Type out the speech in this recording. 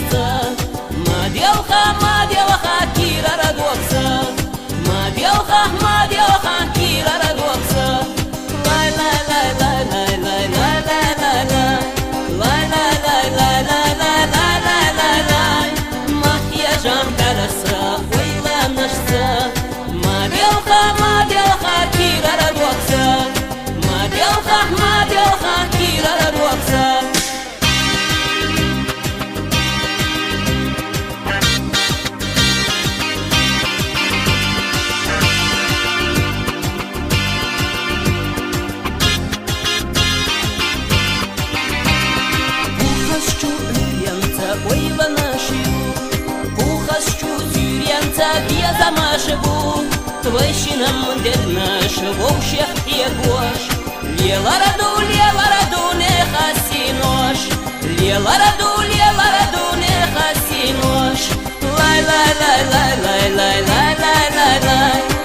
nasță, Madioha, kira radoksa, Madioha, kira radoksa. Lai lai lai lai lai lai lai lai lai lai lai lai lai lai lai lai lai lai lai. Makyajam karasa, oyla nasza, Madioha, kira radoksa, Madioha, kira radoksa. Ойла нашу, Пухасчу зюрянца беза машеву, Твойщинам дед наш, вовщах и гош. Лела раду, не хаси нож, Лела раду, не хаси нож. Лай, лай, лай, лай, лай, лай, лай, лай, лай, лай.